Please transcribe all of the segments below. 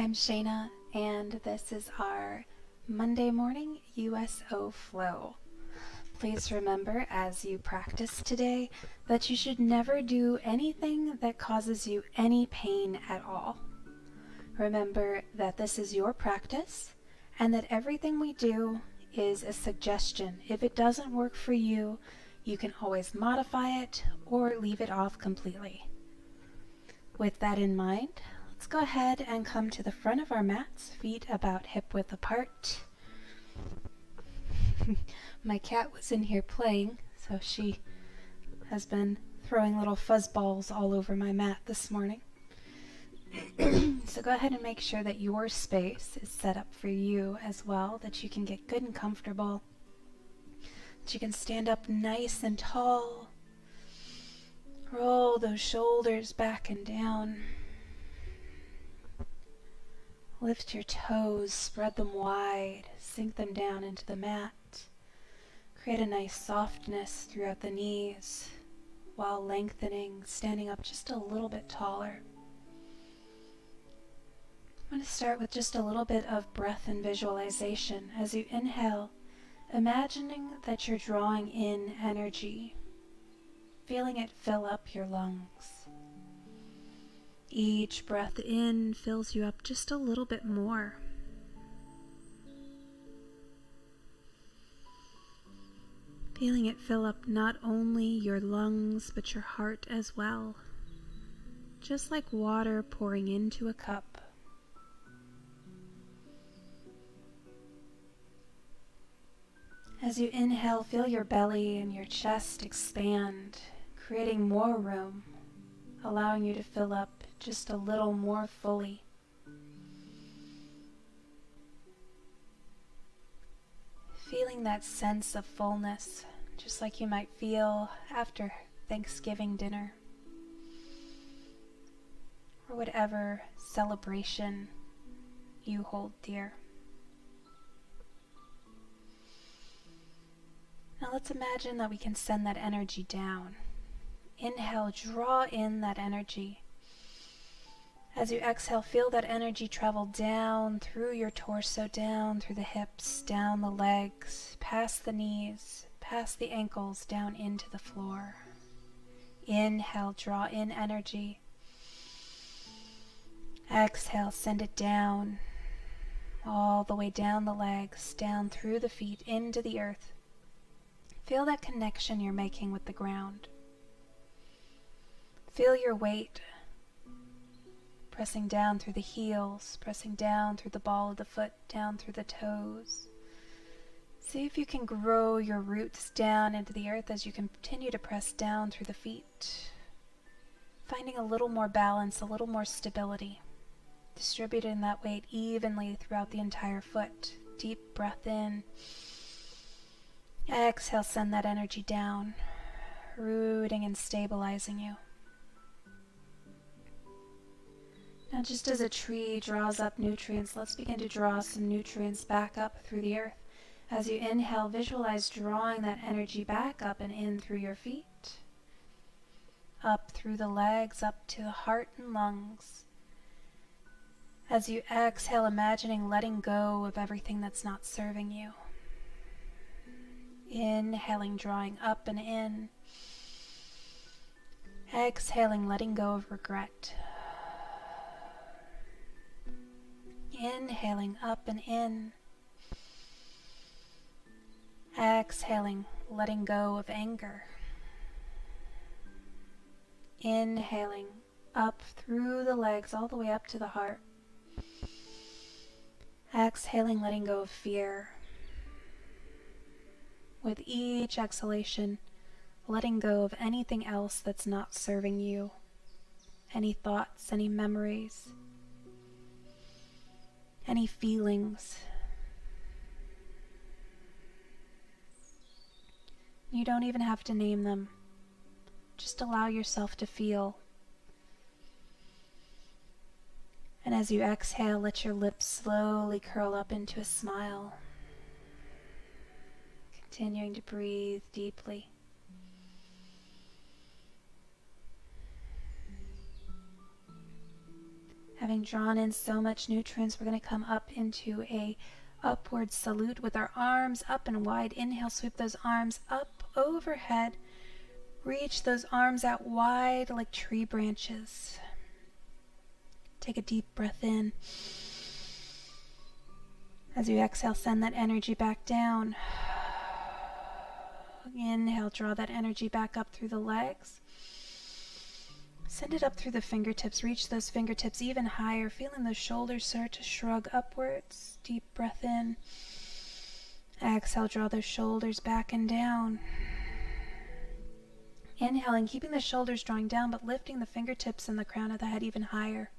I'm Shayna, and this is our Monday morning USO flow. Please remember as you practice today that you should never do anything that causes you any pain at all. Remember that this is your practice and that everything we do is a suggestion. If it doesn't work for you, you can always modify it or leave it off completely. With that in mind, let's go ahead and come to the front of our mats, feet about hip width apart. My cat was in here playing, so she has been throwing little fuzz balls all over my mat this morning. So go ahead and make sure that your space is set up for you as well, that you can get good and comfortable, that you can stand up nice and tall. Roll those shoulders back and down. Lift your toes, spread them wide, sink them down into the mat. Create a nice softness throughout the knees while lengthening, standing up just a little bit taller. I'm going to start with just a little bit of breath and visualization. As you inhale, imagining that you're drawing in energy, feeling it fill up your lungs. Each breath in fills you up just a little bit more. Feeling it fill up not only your lungs, but your heart as well. Just like water pouring into a cup. As you inhale, feel your belly and your chest expand, creating more room, allowing you to fill up just a little more fully. Feeling that sense of fullness, just like you might feel after Thanksgiving dinner, or whatever celebration you hold dear. Now let's imagine that we can send that energy down. Inhale, draw in that energy. As you exhale, feel that energy travel down through your torso, down through the hips, down the legs, past the knees, past the ankles, down into the floor. Inhale, draw in energy. Exhale, send it down, all the way down the legs, down through the feet, into the earth. Feel that connection you're making with the ground. Feel your weight pressing down through the heels, pressing down through the ball of the foot, down through the toes. See if you can grow your roots down into the earth as you continue to press down through the feet, finding a little more balance, a little more stability, distributing that weight evenly throughout the entire foot. Deep breath in. Exhale, send that energy down, rooting and stabilizing you. Now just as a tree draws up nutrients, let's begin to draw some nutrients back up through the earth. As you inhale, visualize drawing that energy back up and in through your feet, up through the legs, up to the heart and lungs. As you exhale, imagining letting go of everything that's not serving you. Inhaling, drawing up and in. Exhaling, letting go of regret. Inhaling, up and in. Exhaling, letting go of anger. Inhaling, up through the legs, all the way up to the heart. Exhaling, letting go of fear. With each exhalation, letting go of anything else that's not serving you. Any thoughts, any memories, any feelings. You don't even have to name them. Just allow yourself to feel. And as you exhale, let your lips slowly curl up into a smile. Continuing to breathe deeply. Having drawn in so much nutrients, we're going to come up into a upward salute with our arms up and wide. Inhale, sweep those arms up overhead. Reach those arms out wide like tree branches. Take a deep breath in. As you exhale, send that energy back down. Inhale, draw that energy back up through the legs. Send it up through the fingertips. Reach those fingertips even higher, feeling those shoulders start to shrug upwards. Deep breath in. Exhale, draw those shoulders back and down. Inhaling, keeping the shoulders drawing down, but lifting the fingertips and the crown of the head even higher.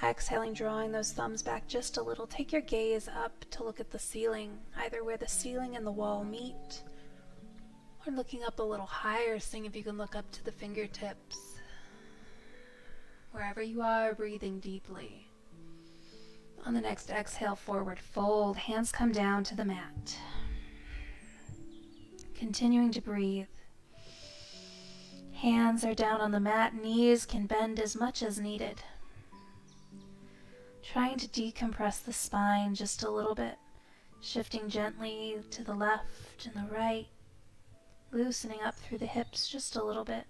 Exhaling, drawing those thumbs back just a little. Take your gaze up to look at the ceiling, either where the ceiling and the wall meet, or looking up a little higher, seeing if you can look up to the fingertips. Wherever you are, breathing deeply. On the next exhale, forward fold. Hands come down to the mat. Continuing to breathe. Hands are down on the mat. Knees can bend as much as needed. Trying to decompress the spine just a little bit. Shifting gently to the left and the right. Loosening up through the hips just a little bit.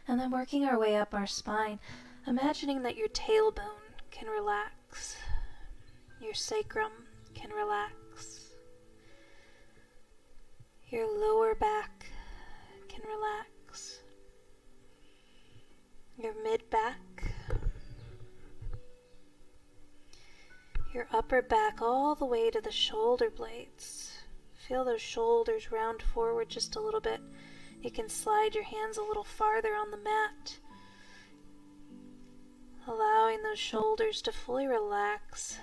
And then working our way up our spine, imagining that your tailbone can relax, your sacrum can relax, your lower back can relax, your mid-back, your upper back all the way to the shoulder blades. Feel those shoulders round forward just a little bit. You can slide your hands a little farther on the mat, allowing those shoulders to fully relax.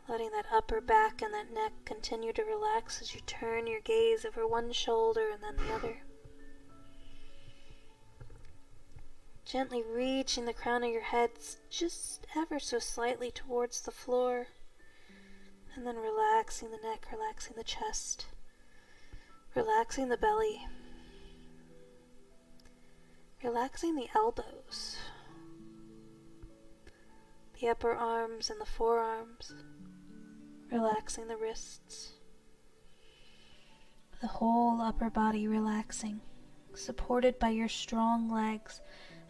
Letting that upper back and that neck continue to relax as you turn your gaze over one shoulder and then the other. Gently reaching the crown of your head just ever so slightly towards the floor. And then relaxing the neck, relaxing the chest, relaxing the belly, relaxing the elbows, the upper arms and the forearms, relaxing the wrists, the whole upper body relaxing, supported by your strong legs.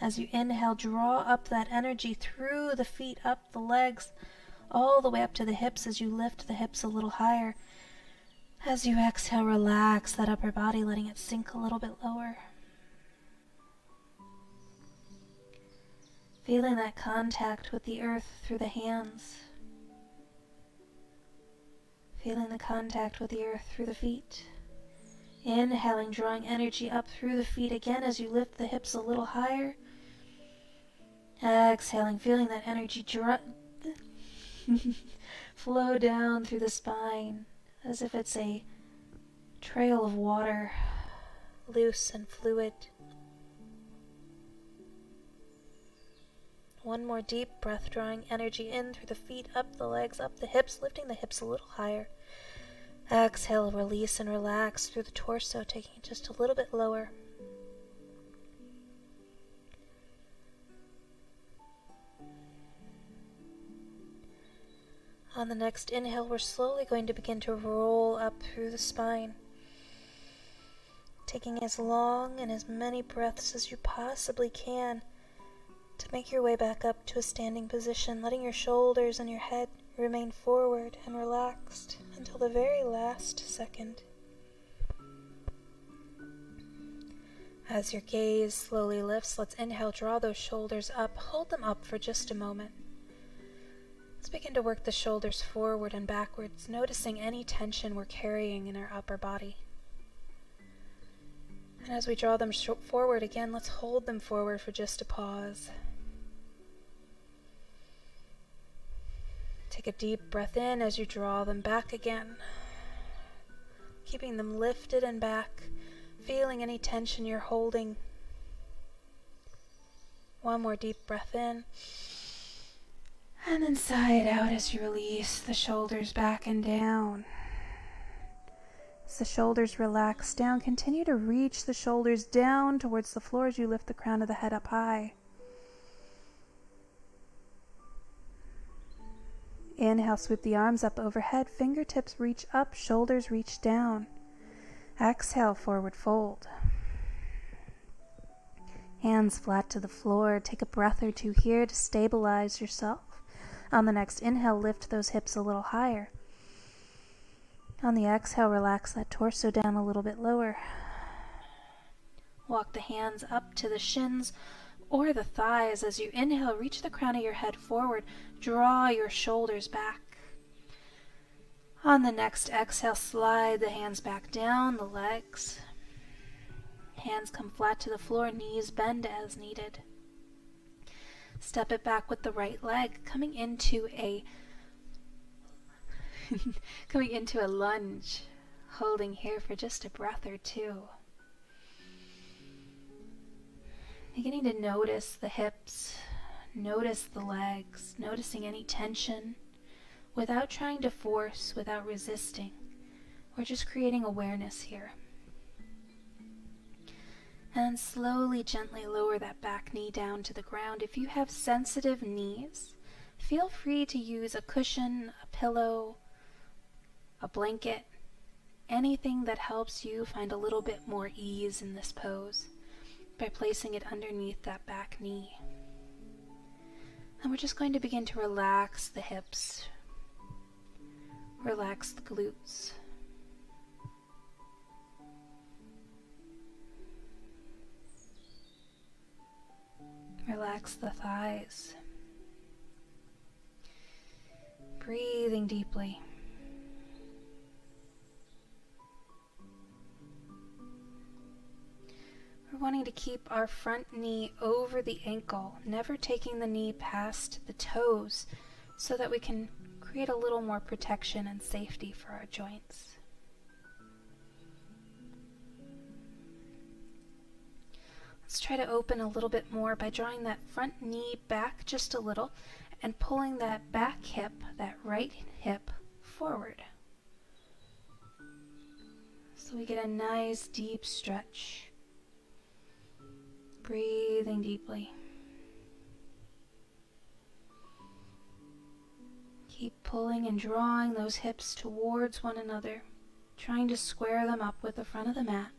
As you inhale, draw up that energy through the feet, up the legs, all the way up to the hips as you lift the hips a little higher. As you exhale, relax that upper body, letting it sink a little bit lower. Feeling that contact with the earth through the hands. Feeling the contact with the earth through the feet. Inhaling, drawing energy up through the feet again as you lift the hips a little higher. Exhaling, feeling that energy flow down through the spine as if it's a trail of water, loose and fluid. One more deep breath, drawing energy in through the feet, up the legs, up the hips, lifting the hips a little higher. Exhale, release and relax through the torso, taking it just a little bit lower. On the next inhale, we're slowly going to begin to roll up through the spine, taking as long and as many breaths as you possibly can to make your way back up to a standing position, letting your shoulders and your head remain forward and relaxed until the very last second. As your gaze slowly lifts, let's inhale, draw those shoulders up, hold them up for just a moment. Let's begin to work the shoulders forward and backwards, noticing any tension we're carrying in our upper body. And as we draw them forward again, let's hold them forward for just a pause. Take a deep breath in as you draw them back again, keeping them lifted and back, feeling any tension you're holding. One more deep breath in. And then sigh it out as you release the shoulders back and down. As the shoulders relax down, continue to reach the shoulders down towards the floor as you lift the crown of the head up high. Inhale, sweep the arms up overhead, fingertips reach up, shoulders reach down. Exhale, forward fold. Hands flat to the floor. Take a breath or two here to stabilize yourself. On the next inhale, lift those hips a little higher. On the exhale, relax that torso down a little bit lower. Walk the hands up to the shins or the thighs. As you inhale, reach the crown of your head forward. Draw your shoulders back. On the next exhale, slide the hands back down the legs. Hands come flat to the floor, knees bend as needed. Step it back with the right leg, coming into a lunge, holding here for just a breath or two. Beginning to notice the hips, notice the legs, noticing any tension, without trying to force, without resisting. We're just creating awareness here. And slowly, gently lower that back knee down to the ground. If you have sensitive knees, feel free to use a cushion, a pillow, a blanket, anything that helps you find a little bit more ease in this pose by placing it underneath that back knee. And we're just going to begin to relax the hips, relax the glutes. Relax the thighs. Breathing deeply. We're wanting to keep our front knee over the ankle, never taking the knee past the toes, so that we can create a little more protection and safety for our joints. Let's try to open a little bit more by drawing that front knee back just a little and pulling that back hip, that right hip, forward. So we get a nice deep stretch. Breathing deeply. Keep pulling and drawing those hips towards one another, trying to square them up with the front of the mat.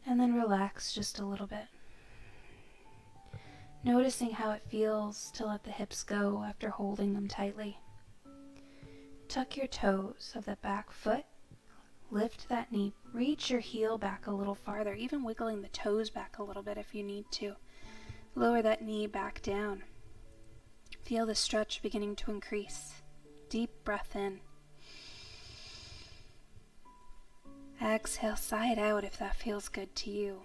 And then relax just a little bit. Noticing how it feels to let the hips go after holding them tightly. Tuck your toes of the back foot. Lift that knee. Reach your heel back a little farther, even wiggling the toes back a little bit if you need to. Lower that knee back down. Feel the stretch beginning to increase. Deep breath in. Exhale, sigh it out if that feels good to you.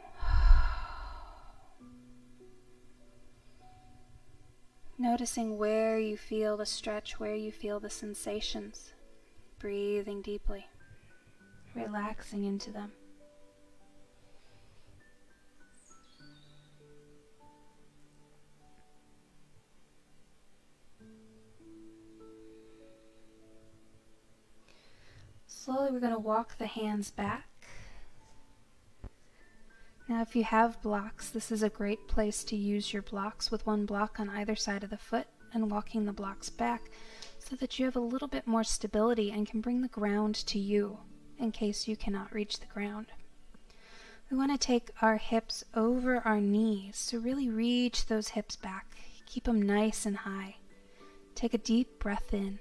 Noticing where you feel the stretch, where you feel the sensations. Breathing deeply. Relaxing into them. Slowly we're going to walk the hands back. Now if you have blocks, this is a great place to use your blocks with one block on either side of the foot and walking the blocks back so that you have a little bit more stability and can bring the ground to you in case you cannot reach the ground. We want to take our hips over our knees, so really reach those hips back. Keep them nice and high. Take a deep breath in.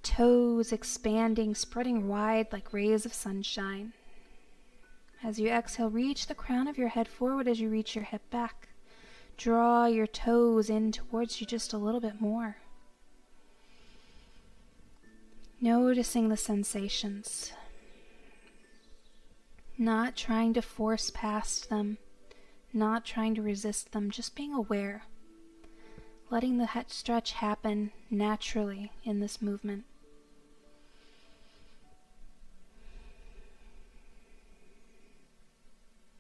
Toes expanding, spreading wide like rays of sunshine. As you exhale, reach the crown of your head forward as you reach your hip back. Draw your toes in towards you just a little bit more. Noticing the sensations. Not trying to force past them. Not trying to resist them. Just being aware. Letting the head stretch happen naturally in this movement.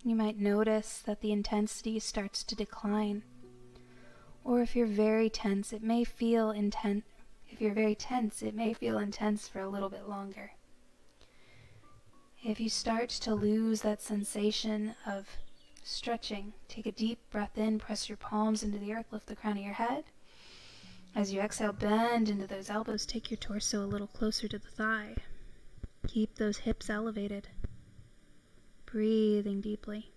You might notice that the intensity starts to decline. Or if you're very tense, it may feel intense. If you're very tense, it may feel intense for a little bit longer. If you start to lose that sensation of stretching, take a deep breath in, press your palms into the earth, lift the crown of your head. As you exhale, bend into those elbows, take your torso a little closer to the thigh. Keep those hips elevated. Breathing deeply.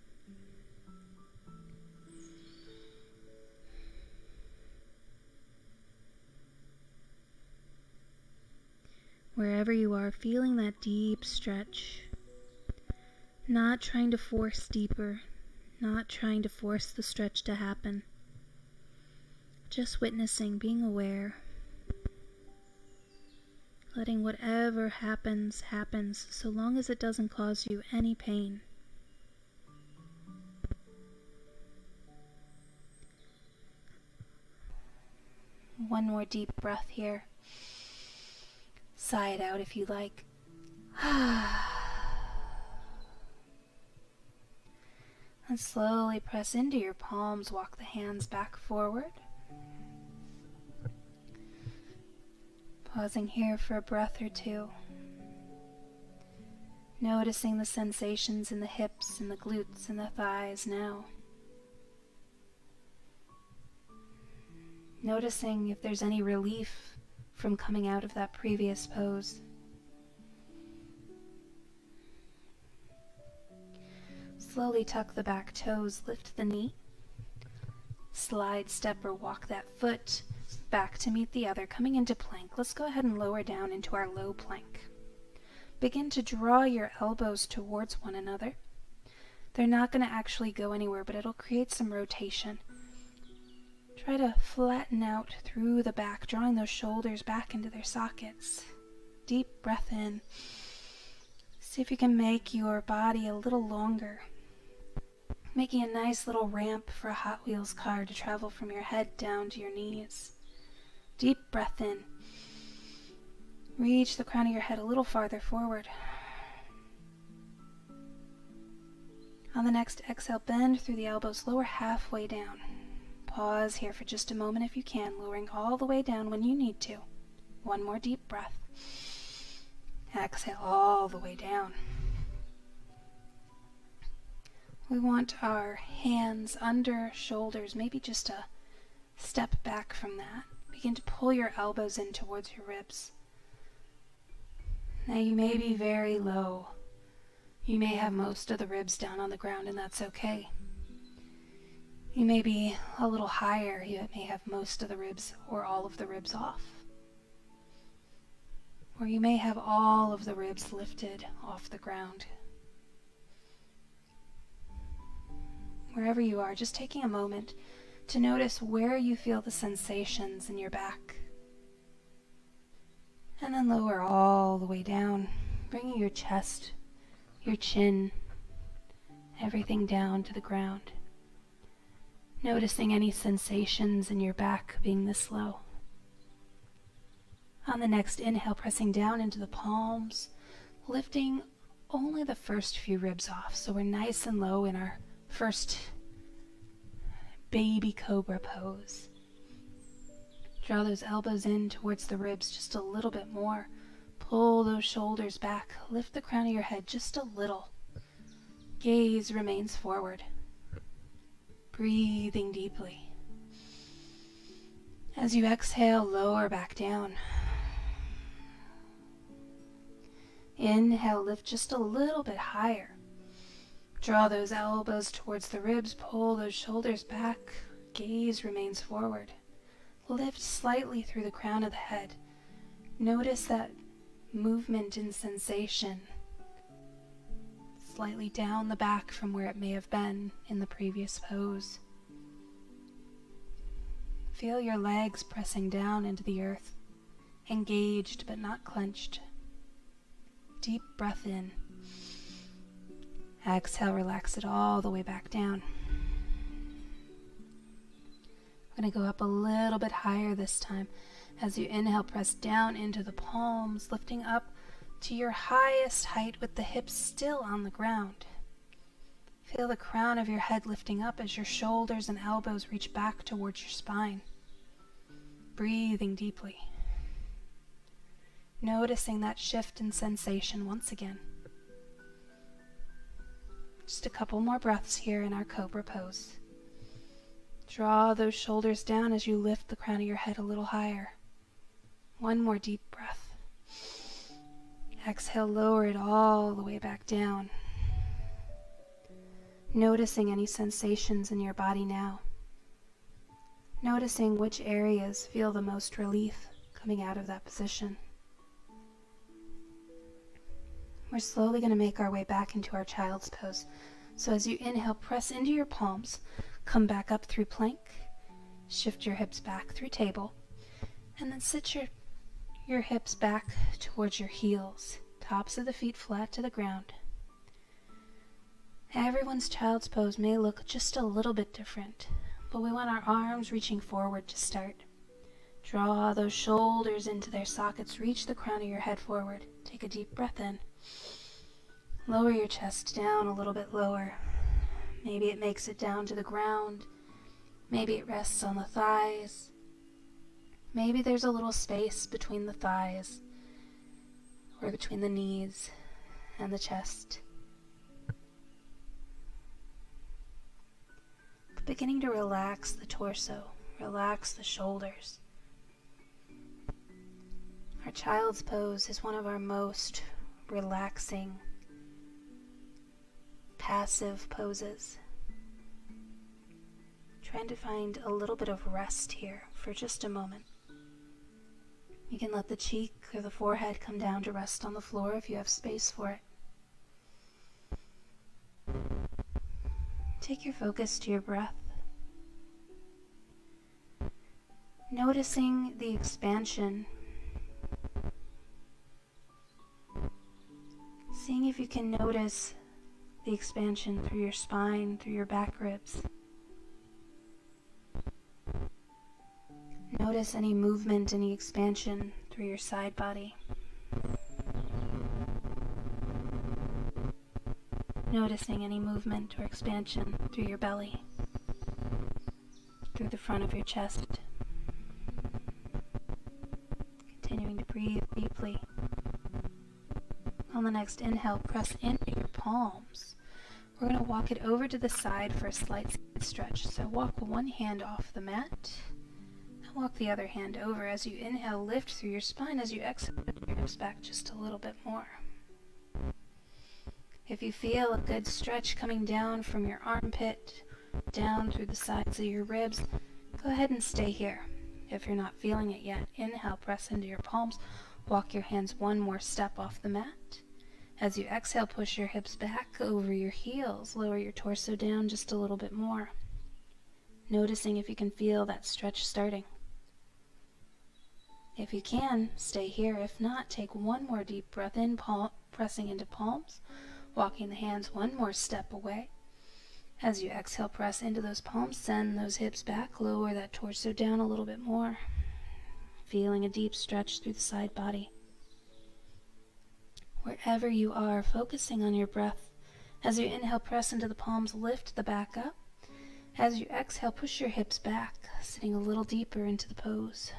Wherever you are, feeling that deep stretch. Not trying to force deeper, not trying to force the stretch to happen. Just witnessing, being aware. Letting whatever happens, happens, so long as it doesn't cause you any pain. One more deep breath here. Sigh it out if you like. And slowly press into your palms, walk the hands back forward. Pausing here for a breath or two. Noticing the sensations in the hips and the glutes and the thighs now. Noticing if there's any relief from coming out of that previous pose. Slowly tuck the back toes, lift the knee. Slide, step, or walk that foot back to meet the other, coming into plank. Let's go ahead and lower down into our low plank. Begin to draw your elbows towards one another. They're not going to actually go anywhere, but it'll create some rotation. Try to flatten out through the back, drawing those shoulders back into their sockets. Deep breath in. See if you can make your body a little longer. Making a nice little ramp for a Hot Wheels car to travel from your head down to your knees. Deep breath in. Reach the crown of your head a little farther forward. On the next exhale, bend through the elbows, lower halfway down. Pause here for just a moment if you can, lowering all the way down when you need to. One more deep breath. Exhale all the way down. We want our hands under shoulders, maybe just a step back from that. Begin to pull your elbows in towards your ribs. Now you may be very low. You may have most of the ribs down on the ground, and that's okay. You may be a little higher. You may have most of the ribs or all of the ribs off. Or you may have all of the ribs lifted off the ground. Wherever you are, just taking a moment to notice where you feel the sensations in your back. And then lower all the way down, bringing your chest, your chin, everything down to the ground. Noticing any sensations in your back being this low. On the next inhale, pressing down into the palms, lifting only the first few ribs off. So we're nice and low in our first baby cobra pose. Draw those elbows in towards the ribs just a little bit more. Pull those shoulders back. Lift the crown of your head just a little. Gaze remains forward. Breathing deeply. As you exhale, lower back down. Inhale, lift just a little bit higher. Draw those elbows towards the ribs, pull those shoulders back, gaze remains forward. Lift slightly through the crown of the head. Notice that movement and sensation slightly down the back from where it may have been in the previous pose. Feel your legs pressing down into the earth, engaged but not clenched. Deep breath in. Exhale, relax it all the way back down. We're going to go up a little bit higher this time. As you inhale, press down into the palms, lifting up to your highest height with the hips still on the ground. Feel the crown of your head lifting up as your shoulders and elbows reach back towards your spine. Breathing deeply. Noticing that shift in sensation once again. Just a couple more breaths here in our Cobra pose. Draw those shoulders down as you lift the crown of your head a little higher. One more deep breath. Exhale, lower it all the way back down. Noticing any sensations in your body now. Noticing which areas feel the most relief coming out of that position. We're slowly going to make our way back into our child's pose. So as you inhale, press into your palms, come back up through plank, shift your hips back through table, and then sit your hips back towards your heels, tops of the feet flat to the ground. Everyone's child's pose may look just a little bit different, but we want our arms reaching forward to start. Draw those shoulders into their sockets, reach the crown of your head forward. Take a deep breath in. Lower your chest down a little bit lower. Maybe it makes it down to the ground. Maybe it rests on the thighs. Maybe there's a little space between the thighs or between the knees and the chest. Beginning to relax the torso, relax the shoulders. Our child's pose is one of our most relaxing, passive poses. Trying to find a little bit of rest here for just a moment. You can let the cheek or the forehead come down to rest on the floor if you have space for it. Take your focus to your breath. Noticing the expansion. Seeing if you can notice the expansion through your spine, through your back ribs. Notice any movement, any expansion through your side body. Noticing any movement or expansion through your belly, through the front of your chest. Continuing to breathe deeply. On the next inhale, press into your palms. We're going to walk it over to the side for a slight stretch. So walk one hand off the mat and walk the other hand over. As you inhale, lift through your spine. As you exhale, lift your hips back just a little bit more. If you feel a good stretch coming down from your armpit, down through the sides of your ribs, go ahead and stay here. If you're not feeling it yet, inhale, press into your palms. Walk your hands one more step off the mat. As you exhale, push your hips back over your heels. Lower your torso down just a little bit more. Noticing if you can feel that stretch starting. If you can, stay here. If not, take one more deep breath in, pressing into palms. Walking the hands one more step away. As you exhale, press into those palms. Send those hips back. Lower that torso down a little bit more. Feeling a deep stretch through the side body. Wherever you are, focusing on your breath. As you inhale, press into the palms, lift the back up. As you exhale, push your hips back, sitting a little deeper into the pose.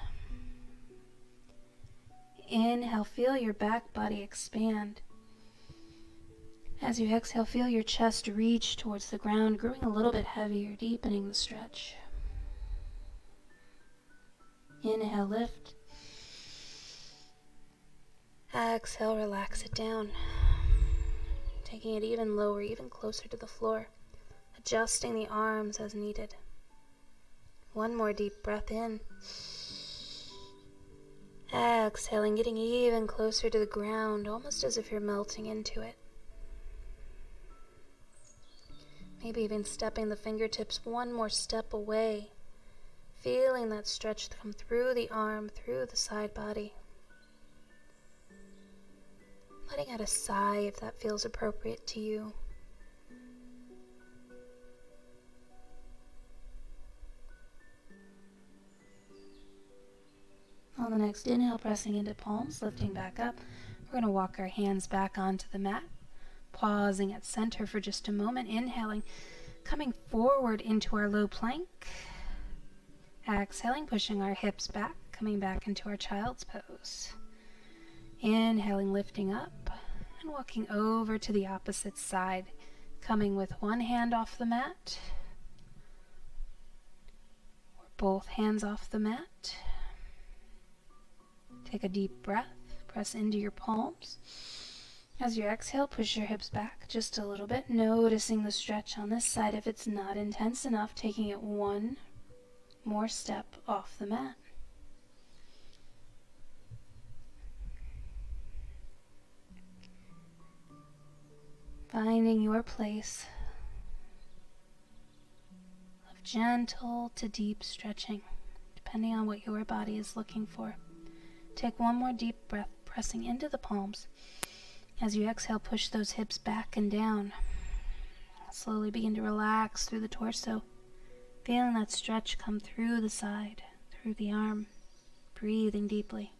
Inhale, feel your back body expand. As you exhale, feel your chest reach towards the ground, growing a little bit heavier, deepening the stretch. Inhale, lift. Exhale, relax it down. Taking it even lower, even closer to the floor. Adjusting the arms as needed. One more deep breath in. Exhaling, getting even closer to the ground, almost as if you're melting into it. Maybe even stepping the fingertips one more step away. Feeling that stretch come through the arm, through the side body. Letting out a sigh if that feels appropriate to you. On the next inhale, pressing into palms, lifting back up. We're going to walk our hands back onto the mat. Pausing at center for just a moment. Inhaling, coming forward into our low plank. Exhaling, pushing our hips back, coming back into our child's pose. Inhaling, lifting up, and walking over to the opposite side, coming with one hand off the mat, or both hands off the mat. Take a deep breath, press into your palms. As you exhale, push your hips back just a little bit, noticing the stretch on this side. If it's not intense enough, taking it one more step off the mat. Finding your place of gentle to deep stretching, depending on what your body is looking for. Take one more deep breath, pressing into the palms. As you exhale, push those hips back and down. Slowly begin to relax through the torso, feeling that stretch come through the side, through the arm, breathing deeply.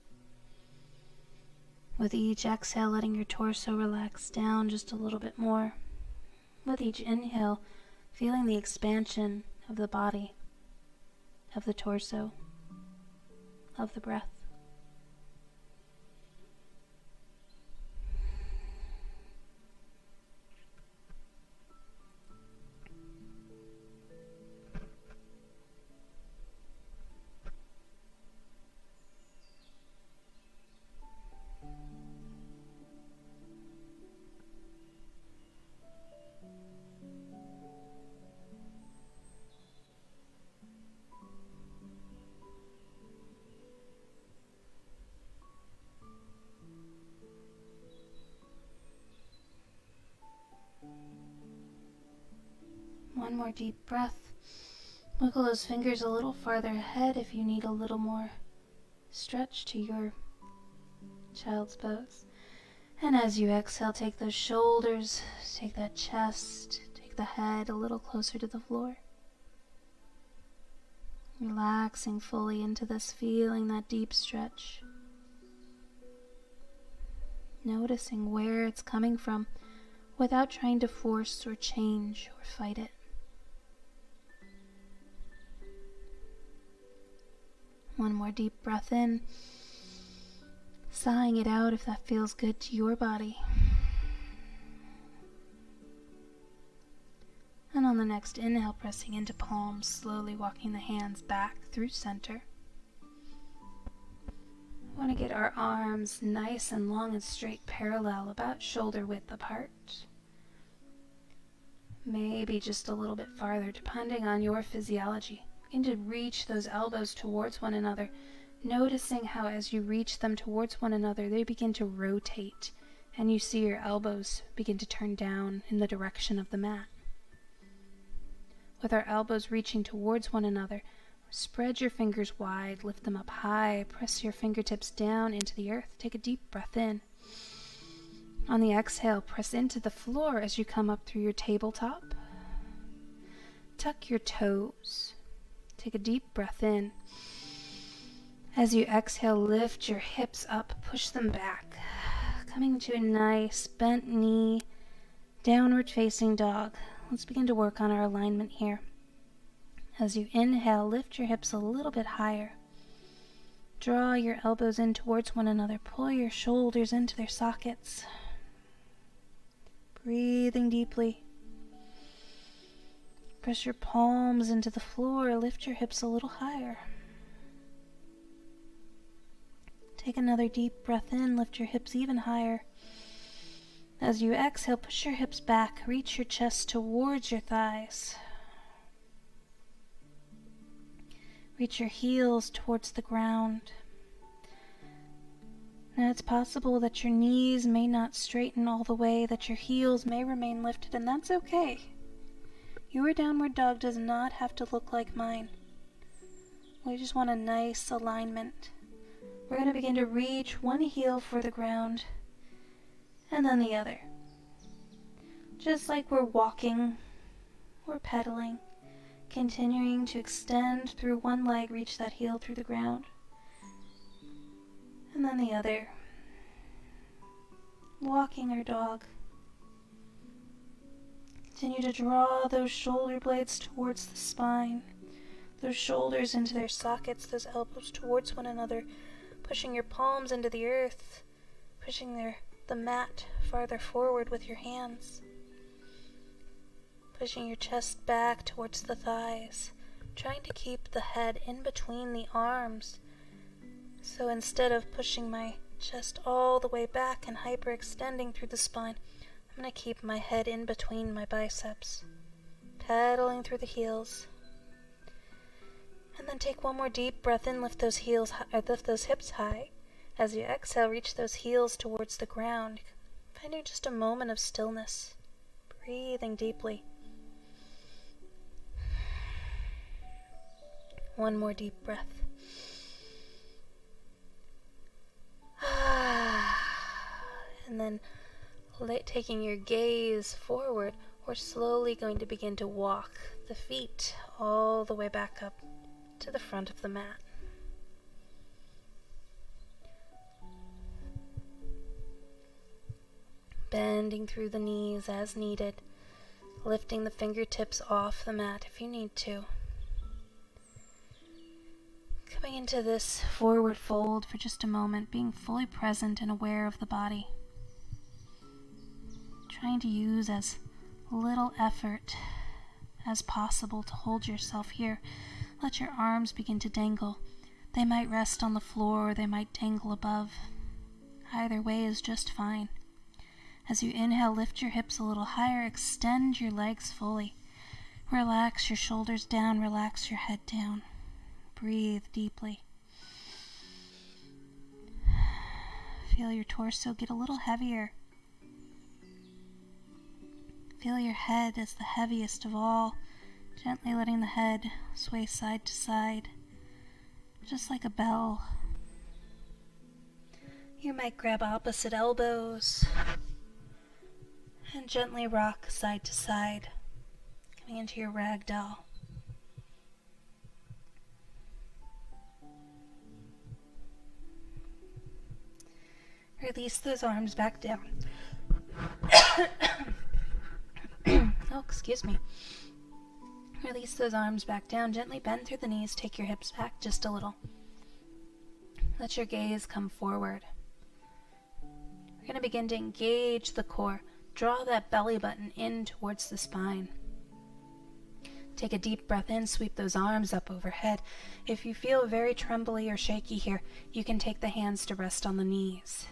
With each exhale, letting your torso relax down just a little bit more. With each inhale, feeling the expansion of the body, of the torso, of the breath. One more deep breath. Wiggle those fingers a little farther ahead if you need a little more stretch to your child's pose. And as you exhale, take those shoulders, take that chest, take the head a little closer to the floor. Relaxing fully into this, feeling that deep stretch. Noticing where it's coming from without trying to force or change or fight it. One more deep breath in, sighing it out if that feels good to your body. And on the next inhale, pressing into palms, slowly walking the hands back through center. We want to get our arms nice and long and straight, parallel, about shoulder width apart. Maybe just a little bit farther, depending on your physiology. Begin to reach those elbows towards one another, noticing how as you reach them towards one another, they begin to rotate, and you see your elbows begin to turn down in the direction of the mat. With our elbows reaching towards one another, spread your fingers wide, lift them up high, press your fingertips down into the earth. Take a deep breath in. On the exhale, press into the floor as you come up through your tabletop. Tuck your toes. Take a deep breath in. As you exhale, lift your hips up, push them back, coming to a nice bent knee, downward facing dog. Let's begin to work on our alignment here. As you inhale, lift your hips a little bit higher. Draw your elbows in towards one another. Pull your shoulders into their sockets. Breathing deeply. Press your palms into the floor. Lift your hips a little higher. Take another deep breath in. Lift your hips even higher. As you exhale, push your hips back. Reach your chest towards your thighs. Reach your heels towards the ground. Now it's possible that your knees may not straighten all the way, that your heels may remain lifted, and that's okay. Your downward dog does not have to look like mine. We just want a nice alignment. We're going to begin to reach one heel for the ground and then the other. Just like we're walking, we're pedaling, continuing to extend through one leg, reach that heel through the ground, and then the other. Walking our dog. Continue to draw those shoulder blades towards the spine, those shoulders into their sockets, those elbows towards one another, pushing your palms into the earth, pushing the mat farther forward with your hands. Pushing your chest back towards the thighs, trying to keep the head in between the arms. So instead of pushing my chest all the way back and hyperextending through the spine, I'm going to keep my head in between my biceps, pedaling through the heels. And then take one more deep breath in, lift those hips high. As you exhale, reach those heels towards the ground, finding just a moment of stillness, breathing deeply. One more deep breath. And then taking your gaze forward, we're slowly going to begin to walk the feet all the way back up to the front of the mat. Bending through the knees as needed, lifting the fingertips off the mat if you need to. Coming into this forward fold for just a moment, being fully present and aware of the body. Trying to use as little effort as possible to hold yourself here. Let your arms begin to dangle. They might rest on the floor or they might dangle above. Either way is just fine. As you inhale, lift your hips a little higher, extend your legs fully. Relax your shoulders down, relax your head down. Breathe deeply. Feel your torso get a little heavier. Feel your head as the heaviest of all, gently letting the head sway side to side, just like a bell. You might grab opposite elbows and gently rock side to side, coming into your ragdoll. Release those arms back down. Oh, excuse me. Release those arms back down. Gently bend through the knees. Take your hips back just a little. Let your gaze come forward. We're going to begin to engage the core. Draw that belly button in towards the spine. Take a deep breath in. Sweep those arms up overhead. If you feel very trembly or shaky here, you can take the hands to rest on the knees.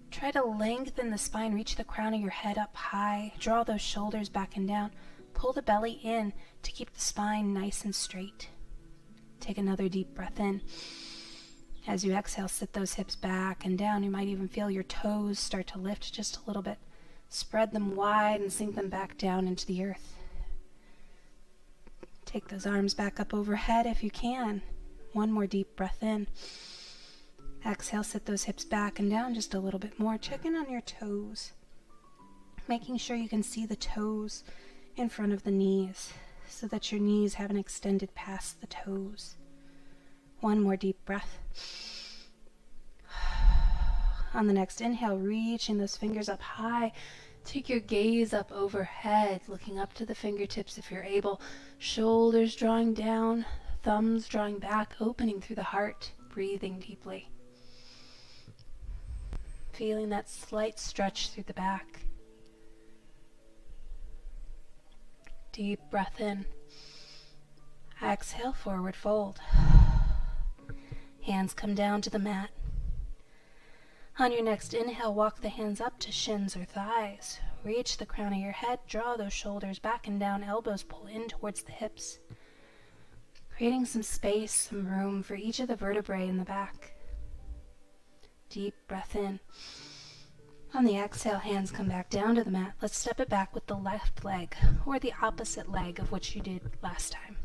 Try to lengthen the spine, reach the crown of your head up high, draw those shoulders back and down, pull the belly in to keep the spine nice and straight. Take another deep breath in. As you exhale, sit those hips back and down. You might even feel your toes start to lift just a little bit. Spread them wide and sink them back down into the earth. Take those arms back up overhead if you can. One more deep breath in. Exhale, sit those hips back and down just a little bit more. Check in on your toes, making sure you can see the toes in front of the knees so that your knees haven't extended past the toes. One more deep breath. On the next inhale, reaching those fingers up high. Take your gaze up overhead, looking up to the fingertips if you're able. Shoulders drawing down, thumbs drawing back, opening through the heart, breathing deeply. Feeling that slight stretch through the back. Deep breath in. Exhale, forward fold. Hands come down to the mat. On your next inhale, walk the hands up to shins or thighs. Reach the crown of your head, draw those shoulders back and down, elbows pull in towards the hips. Creating some space, some room for each of the vertebrae in the back. Deep breath in. On the exhale, hands come back down to the mat. Let's step it back with the left leg, or the opposite leg of what you did last time.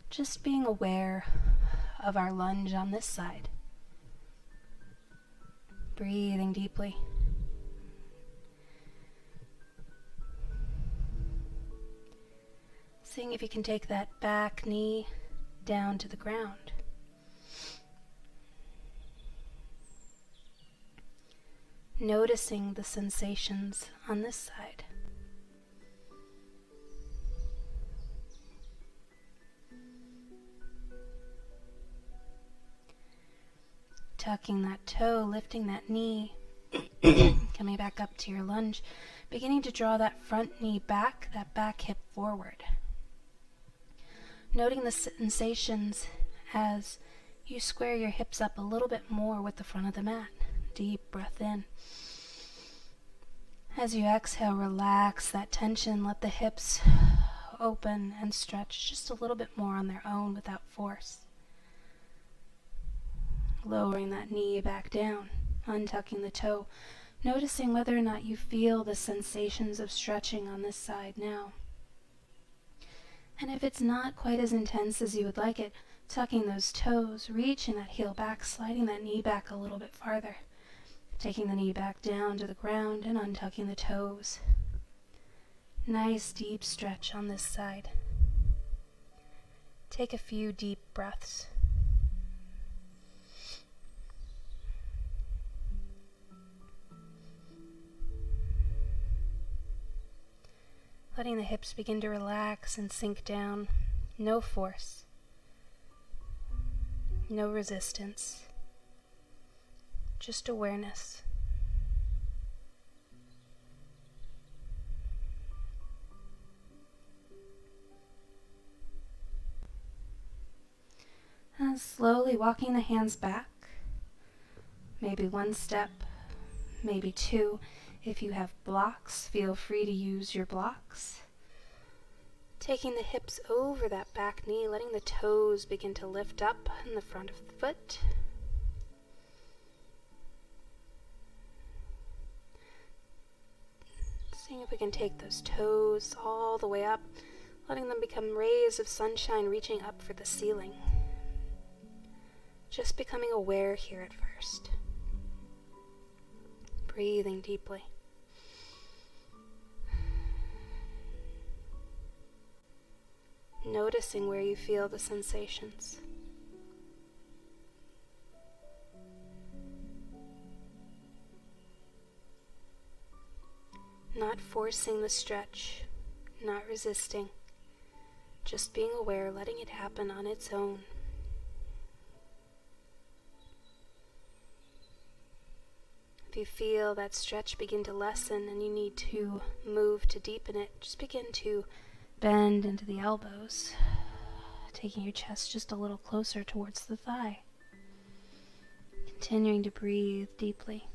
Just being aware of our lunge on this side. Breathing deeply. Seeing if you can take that back knee down to the ground. Noticing the sensations on this side. Tucking that toe, lifting that knee, coming back up to your lunge, beginning to draw that front knee back, that back hip forward. Noting the sensations as you square your hips up a little bit more with the front of the mat. Deep breath in. As you exhale, relax that tension. Let the hips open and stretch just a little bit more on their own without force. Lowering that knee back down, untucking the toe, noticing whether or not you feel the sensations of stretching on this side now. And if it's not quite as intense as you would like it, tucking those toes, reaching that heel back, sliding that knee back a little bit farther, taking the knee back down to the ground and untucking the toes. Nice deep stretch on this side. Take a few deep breaths. Letting the hips begin to relax and sink down. No force. No resistance. Just awareness. And slowly walking the hands back. Maybe one step, maybe two. If you have blocks, feel free to use your blocks. Taking the hips over that back knee, letting the toes begin to lift up in the front of the foot. Seeing if we can take those toes all the way up, letting them become rays of sunshine reaching up for the ceiling. Just becoming aware here at first. Breathing deeply. Noticing where you feel the sensations. Not forcing the stretch, not resisting, just being aware, letting it happen on its own. If you feel that stretch begin to lessen and you need to move to deepen it, just begin to bend into the elbows, taking your chest just a little closer towards the thigh. Continuing to breathe deeply.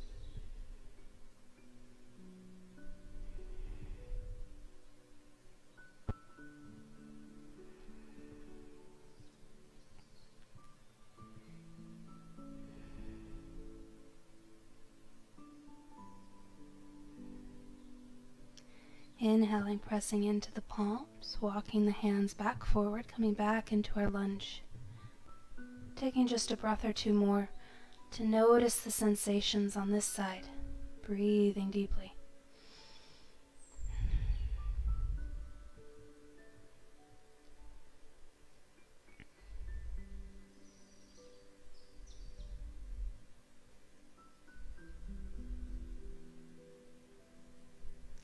Inhaling, pressing into the palms, walking the hands back forward, coming back into our lunge. Taking just a breath or two more to notice the sensations on this side. Breathing deeply.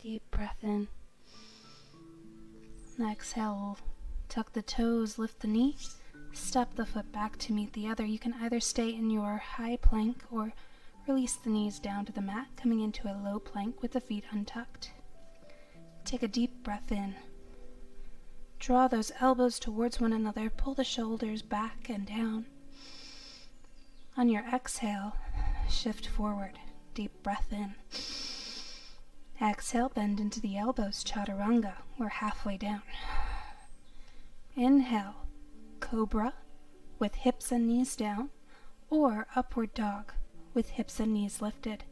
Deep breath in. Exhale, tuck the toes, lift the knee, step the foot back to meet the other. You can either stay in your high plank or release the knees down to the mat, coming into a low plank with the feet untucked. Take a deep breath in. Draw those elbows towards one another, pull the shoulders back and down. On your exhale, shift forward, deep breath in. Exhale, bend into the elbows, chaturanga. We're halfway down. Inhale, cobra with hips and knees down, or upward dog with hips and knees lifted.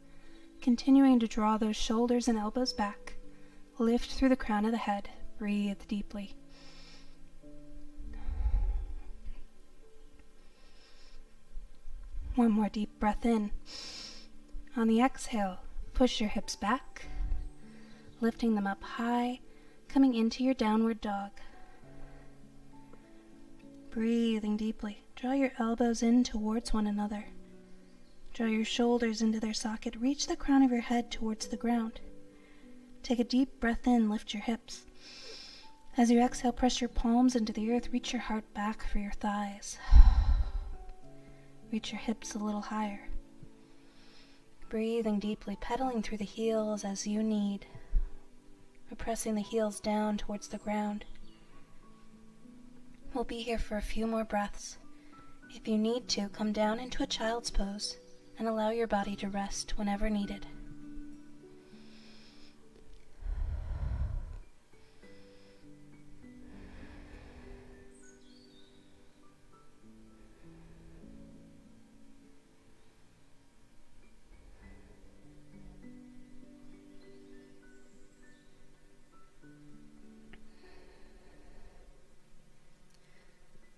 Continuing to draw those shoulders and elbows back. Lift through the crown of the head. Breathe deeply. One more deep breath in. On the exhale, push your hips back. Lifting them up high, coming into your downward dog. Breathing deeply. Draw your elbows in towards one another. Draw your shoulders into their socket. Reach the crown of your head towards the ground. Take a deep breath in, lift your hips. As you exhale, press your palms into the earth. Reach your heart back for your thighs. Reach your hips a little higher. Breathing deeply, pedaling through the heels as you need. Or pressing the heels down towards the ground. We'll be here for a few more breaths. If you need to, come down into a child's pose and allow your body to rest whenever needed.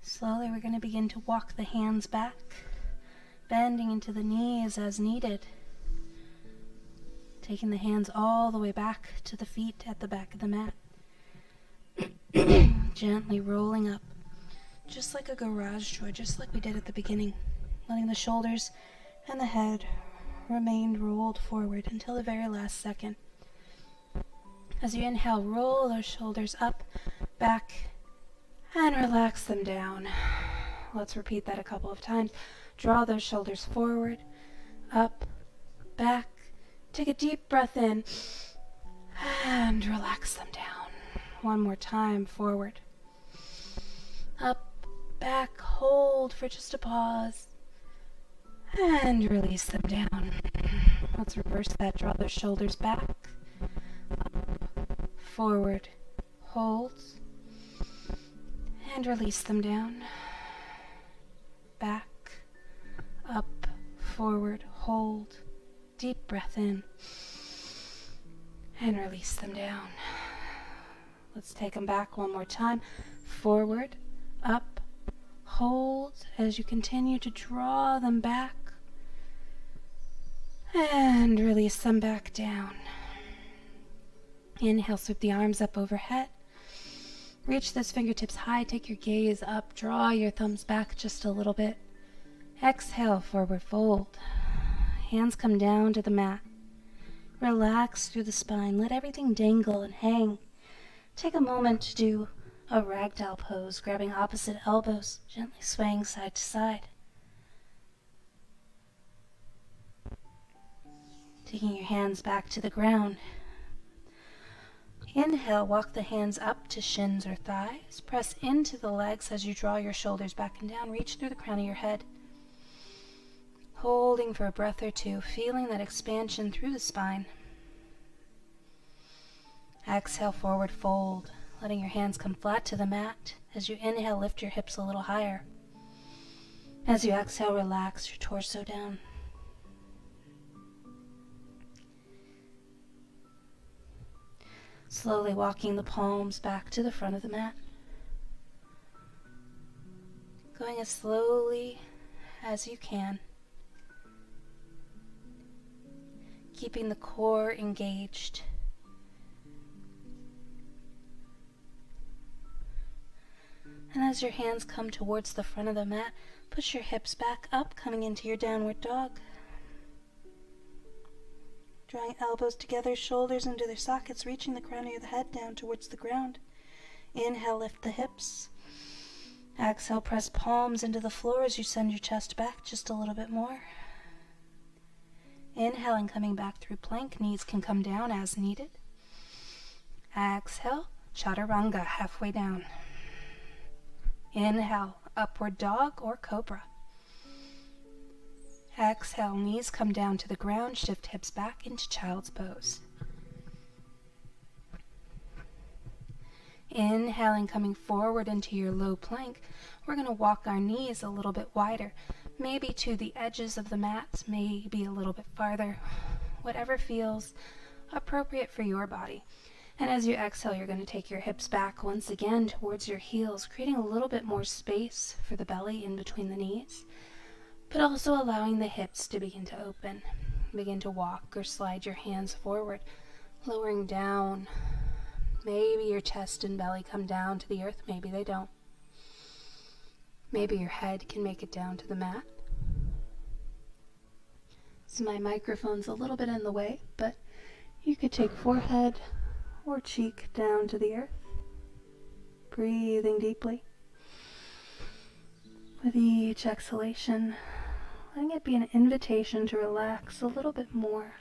Slowly, we're going to begin to walk the hands back, bending into the knees as needed. Taking the hands all the way back to the feet at the back of the mat. Gently rolling up, just like a garage door, just like we did at the beginning. Letting the shoulders and the head remain rolled forward until the very last second. As you inhale, roll those shoulders up, back, and relax them down. Let's repeat that a couple of times. Draw those shoulders forward, up, back. Take a deep breath in and relax them down. One more time, forward, up, back, hold for just a pause, and release them down. Let's reverse that. Draw those shoulders back, up, forward, hold, and release them down. Back, up, forward, hold. Deep breath in. And release them down. Let's take them back one more time. Forward, up, hold as you continue to draw them back. And release them back down. Inhale, sweep the arms up overhead. Reach those fingertips high, take your gaze up, draw your thumbs back just a little bit. Exhale, forward fold. Hands come down to the mat. Relax through the spine, let everything dangle and hang. Take a moment to do a ragdoll pose, grabbing opposite elbows, gently swaying side to side. Taking your hands back to the ground. Inhale, walk the hands up to shins or thighs. Press into the legs as you draw your shoulders back and down. Reach through the crown of your head. Holding for a breath or two, feeling that expansion through the spine. Exhale, forward fold, letting your hands come flat to the mat. As you inhale, lift your hips a little higher. As you exhale, relax your torso down. Slowly walking the palms back to the front of the mat. Going as slowly as you can. Keeping the core engaged. And as your hands come towards the front of the mat, push your hips back up, coming into your downward dog. Drawing elbows together, shoulders into their sockets, reaching the crown of the head down towards the ground. Inhale, lift the hips. Exhale, press palms into the floor as you send your chest back just a little bit more. Inhaling, coming back through plank. Knees can come down as needed. Exhale, chaturanga, halfway down. Inhale, upward dog or cobra. Exhale, knees come down to the ground, shift hips back into child's pose. Inhaling, coming forward into your low plank, we're going to walk our knees a little bit wider, maybe to the edges of the mat, maybe a little bit farther, whatever feels appropriate for your body. And as you exhale, you're going to take your hips back once again towards your heels, creating a little bit more space for the belly in between the knees, but also allowing the hips to begin to open. Begin to walk or slide your hands forward, lowering down. Maybe your chest and belly come down to the earth, maybe they don't. Maybe your head can make it down to the mat. So my microphone's a little bit in the way, but you could take forehead or cheek down to the earth. Breathing deeply. With each exhalation, letting it be an invitation to relax a little bit more.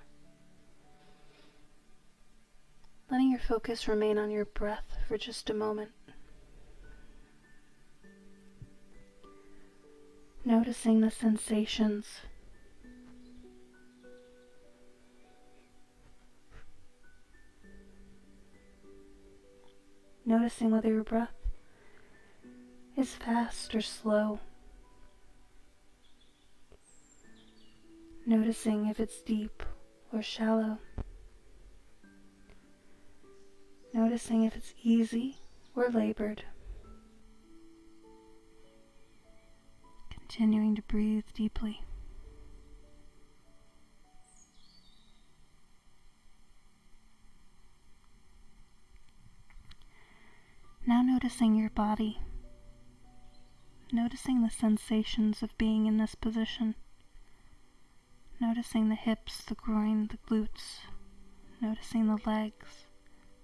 Letting your focus remain on your breath for just a moment. Noticing the sensations. Noticing whether your breath is fast or slow. Noticing if it's deep or shallow. Noticing if it's easy or labored. Continuing to breathe deeply. Now noticing your body. Noticing the sensations of being in this position. Noticing the hips, the groin, the glutes. Noticing the legs,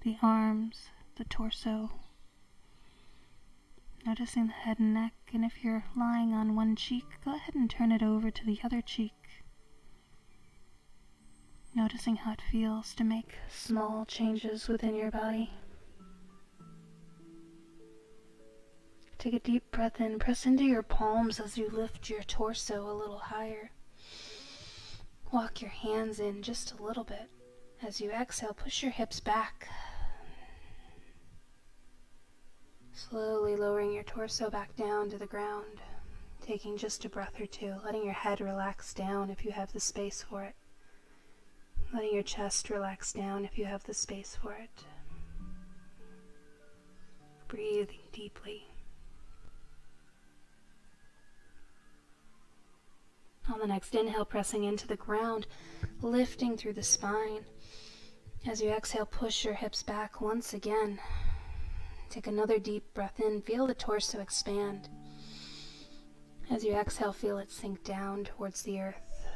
the arms, the torso. Noticing the head and neck, and if you're lying on one cheek, go ahead and turn it over to the other cheek. Noticing how it feels to make small changes within your body. Take a deep breath in, press into your palms as you lift your torso a little higher. Walk your hands in just a little bit. As you exhale, push your hips back. Slowly lowering your torso back down to the ground, taking just a breath or two, letting your head relax down if you have the space for it. Letting your chest relax down if you have the space for it. Breathing deeply. On the next inhale, pressing into the ground, lifting through the spine. As you exhale, push your hips back once again. Take another deep breath in. Feel the torso expand. As you exhale, feel it sink down towards the earth.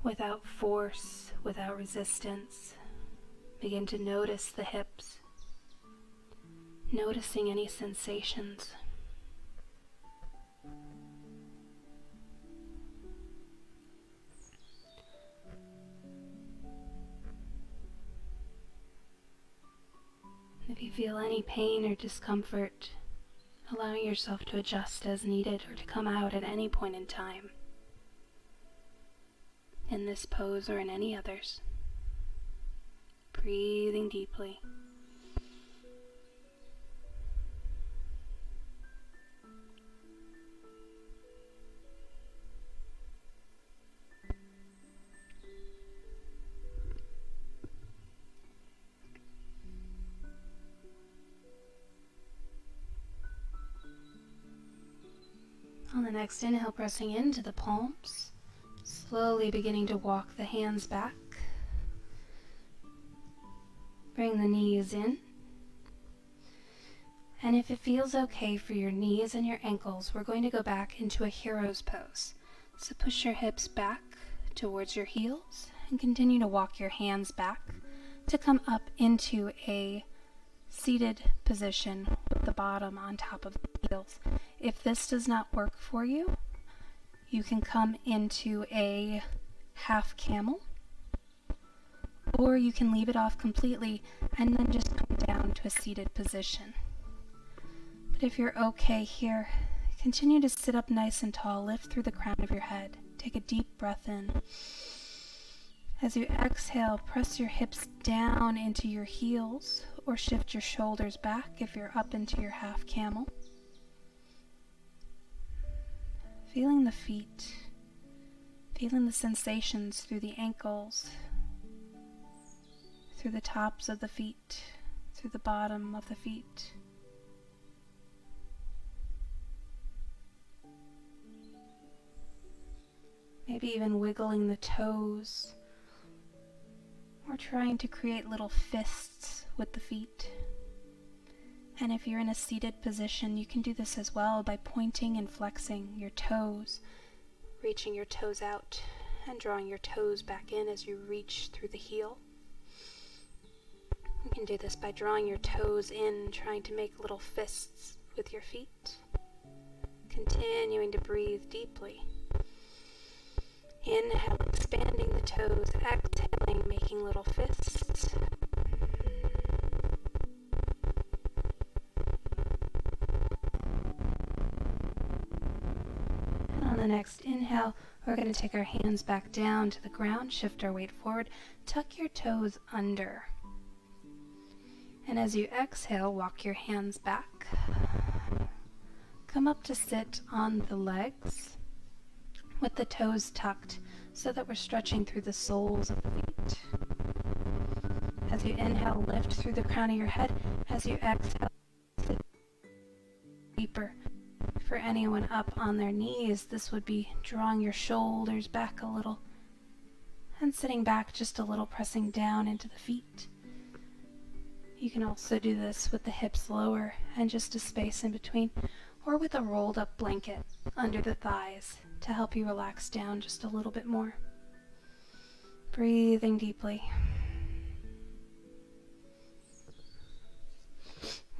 Without force, without resistance, begin to notice the hips. Noticing any sensations. If you feel any pain or discomfort, allowing yourself to adjust as needed or to come out at any point in time, in this pose or in any others. Breathing deeply. On the next inhale, pressing into the palms, slowly beginning to walk the hands back. Bring the knees in. And if it feels okay for your knees and your ankles, we're going to go back into a hero's pose. So push your hips back towards your heels and continue to walk your hands back to come up into a seated position with the bottom on top of the heels. If this does not work for you, you can come into a half camel, or you can leave it off completely and then just come down to a seated position. But if you're okay here, continue to sit up nice and tall, lift through the crown of your head. Take a deep breath in. As you exhale, press your hips down into your heels or shift your shoulders back if you're up into your half camel. Feeling the feet, feeling the sensations through the ankles, through the tops of the feet, through the bottom of the feet. Maybe even wiggling the toes, or trying to create little fists with the feet. And if you're in a seated position, you can do this as well by pointing and flexing your toes, reaching your toes out and drawing your toes back in as you reach through the heel. You can do this by drawing your toes in, trying to make little fists with your feet. continuing to breathe deeply. Inhale, expanding the toes, exhaling, making little fists. And on the next inhale, we're going to take our hands back down to the ground, shift our weight forward, tuck your toes under. And as you exhale, walk your hands back. Come up to sit on the legs with the toes tucked so that we're stretching through the soles of the feet. As you inhale, lift through the crown of your head. As you exhale, sit deeper. For anyone up on their knees, this would be drawing your shoulders back a little and sitting back just a little, pressing down into the feet. You can also do this with the hips lower and just a space in between, or with a rolled up blanket under the thighs to help you relax down just a little bit more. Breathing deeply.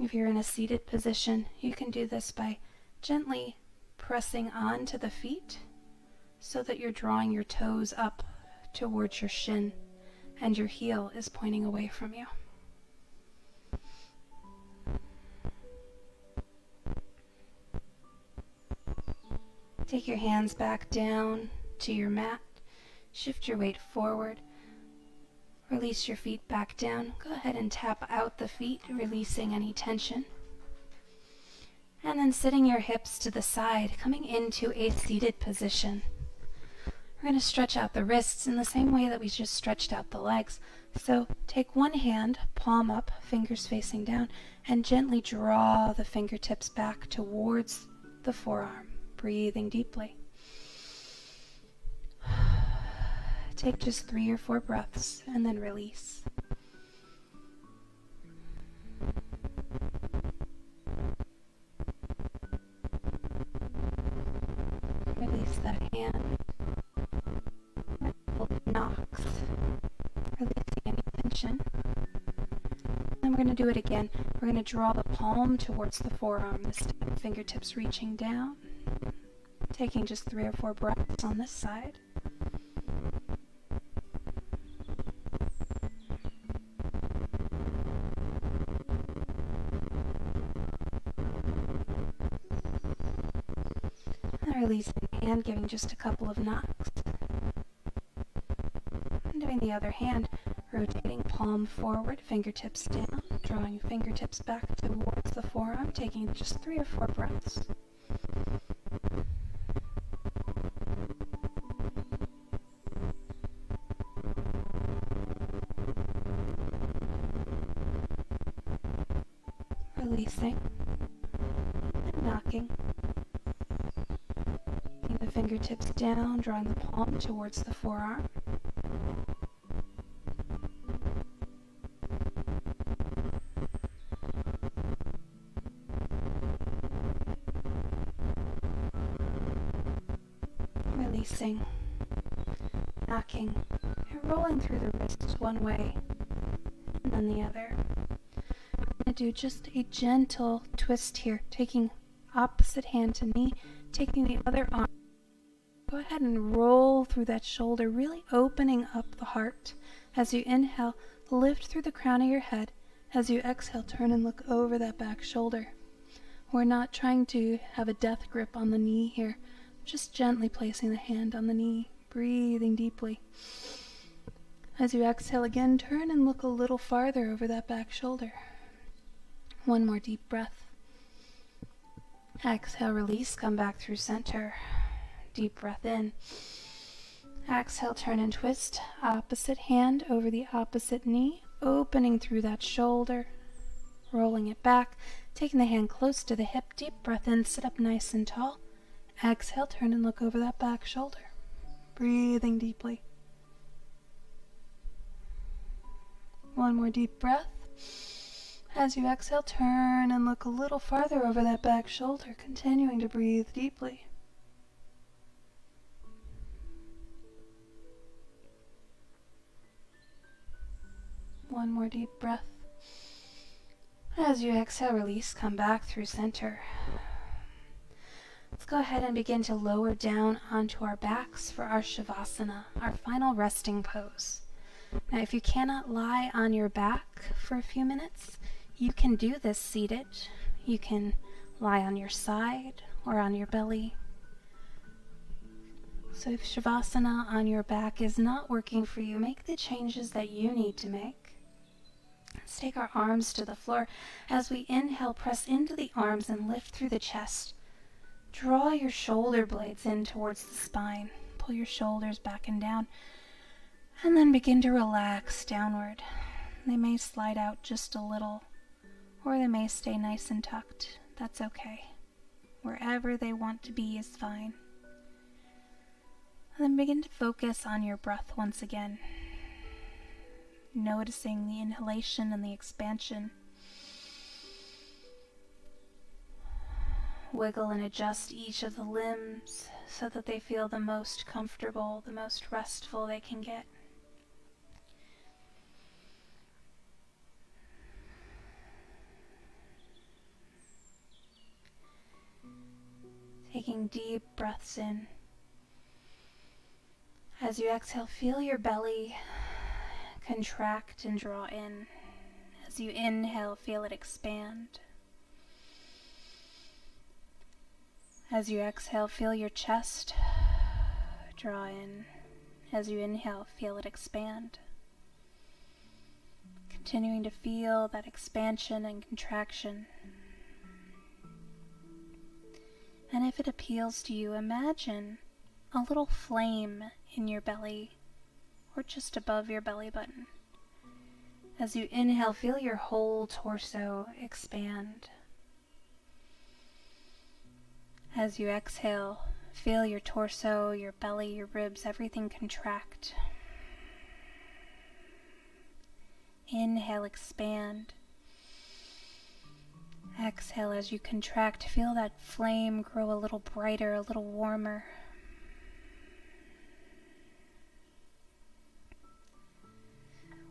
If you're in a seated position, you can do this by gently pressing onto the feet so that you're drawing your toes up towards your shin and your heel is pointing away from you. Take your hands back down to your mat. Shift your weight forward. Release your feet back down. Go ahead and tap out the feet, releasing any tension. And then sitting your hips to the side, coming into a seated position. We're going to stretch out the wrists in the same way that we just stretched out the legs. So take one hand, palm up, fingers facing down, and gently draw the fingertips back towards the forearm. Breathing deeply. Take just 3 or 4 breaths and then release. Release that hand. Knocks. Releasing any tension. Then we're going to do it again. We're going to draw the palm towards the forearm. This time, fingertips reaching down. Taking just 3 or 4 breaths on this side. And releasing the hand, giving just a couple of knocks. And doing the other hand, rotating palm forward, fingertips down, drawing fingertips back towards the forearm, taking just 3 or 4 breaths. Releasing and knocking. Bring the fingertips down, drawing the palm towards the forearm. Releasing, knocking, and rolling through the wrists one way and then the other. I'm going to do just a gentle twist here, taking opposite hand to knee, taking the other arm. Go ahead and roll through that shoulder, really opening up the heart. As you inhale, lift through the crown of your head. As you exhale, turn and look over that back shoulder. We're not trying to have a death grip on the knee here, just gently placing the hand on the knee, breathing deeply. As you exhale again, turn and look a little farther over that back shoulder. One more deep breath. Exhale, release, come back through center. Deep breath in. Exhale, turn and twist. Opposite hand over the opposite knee, opening through that shoulder, rolling it back, taking the hand close to the hip. Deep breath in, sit up nice and tall. Exhale, turn and look over that back shoulder. Breathing deeply. One more deep breath. As you exhale, turn and look a little farther over that back shoulder, continuing to breathe deeply. One more deep breath. As you exhale, release, come back through center. Let's go ahead and begin to lower down onto our backs for our Shavasana, our final resting pose. Now, if you cannot lie on your back for a few minutes, you can do this seated. You can lie on your side or on your belly. So if Shavasana on your back is not working for you, make the changes that you need to make. Let's take our arms to the floor. As we inhale, press into the arms and lift through the chest. Draw your shoulder blades in towards the spine. Pull your shoulders back and down. And then begin to relax downward. They may slide out just a little, or they may stay nice and tucked. That's okay. Wherever they want to be is fine. And then begin to focus on your breath once again. Noticing the inhalation and the expansion. Wiggle and adjust each of the limbs so that they feel the most comfortable, the most restful they can get. Taking deep breaths in. As you exhale, feel your belly contract and draw in. As you inhale, feel it expand. As you exhale, feel your chest draw in. As you inhale, feel it expand. Continuing to feel that expansion and contraction. And if it appeals to you, imagine a little flame in your belly or just above your belly button. As you inhale, feel your whole torso expand. As you exhale, feel your torso, your belly, your ribs, everything contract. Inhale, expand. Exhale as you contract, feel that flame grow a little brighter, a little warmer.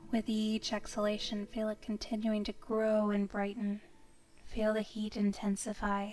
With each exhalation, feel it continuing to grow and brighten. Feel the heat intensify.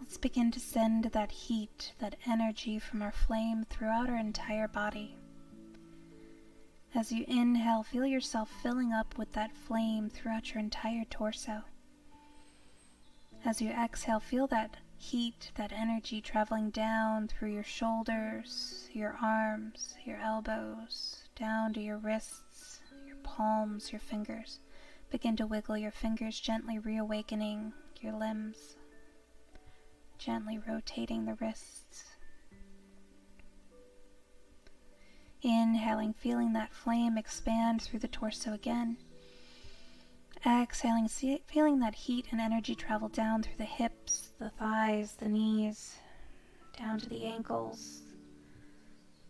Let's begin to send that heat, that energy from our flame throughout our entire body. As you inhale, feel yourself filling up with that flame throughout your entire torso. As you exhale, feel that heat, that energy traveling down through your shoulders, your arms, your elbows, down to your wrists, your palms, your fingers. Begin to wiggle your fingers, gently reawakening your limbs. Gently rotating the wrists. Inhaling, feeling that flame expand through the torso again. Exhaling, feeling that heat and energy travel down through the hips, the thighs, the knees, down to the ankles,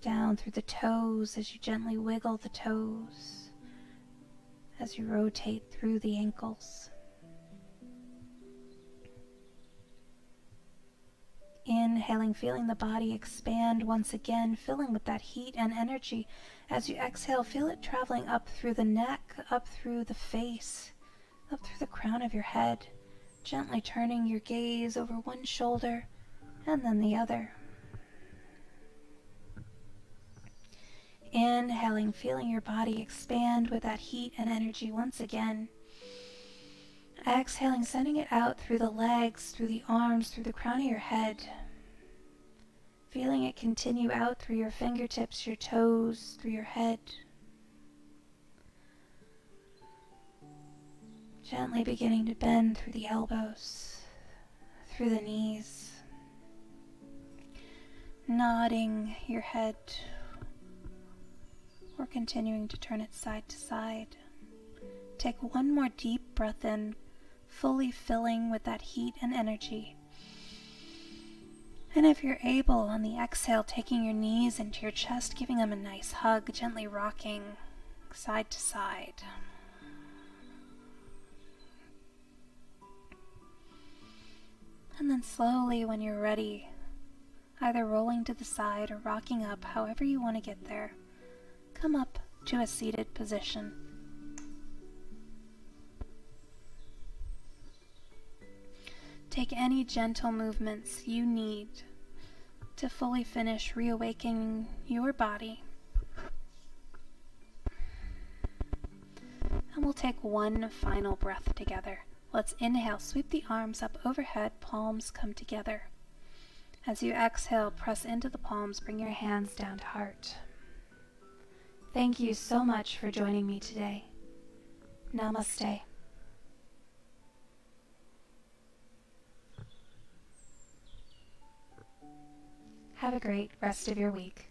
down through the toes as you gently wiggle the toes, as you rotate through the ankles. Inhaling, feeling the body expand once again, filling with that heat and energy. As you exhale, feel it traveling up through the neck, up through the face, up through the crown of your head, gently turning your gaze over one shoulder and then the other. Inhaling, feeling your body expand with that heat and energy once again. Exhaling, sending it out through the legs, through the arms, through the crown of your head. Feeling it continue out through your fingertips, your toes, through your head. Gently beginning to bend through the elbows, through the knees. Nodding your head, or continuing to turn it side to side. Take one more deep breath in, fully filling with that heat and energy. And if you're able, on the exhale, taking your knees into your chest, giving them a nice hug, gently rocking side to side. And then slowly, when you're ready, either rolling to the side or rocking up, however you want to get there, come up to a seated position. Take any gentle movements you need to fully finish reawakening your body. And we'll take one final breath together. Let's inhale, sweep the arms up overhead, palms come together. As you exhale, press into the palms, bring your hands down to heart. Thank you so much for joining me today. Namaste. Have a great rest of your week.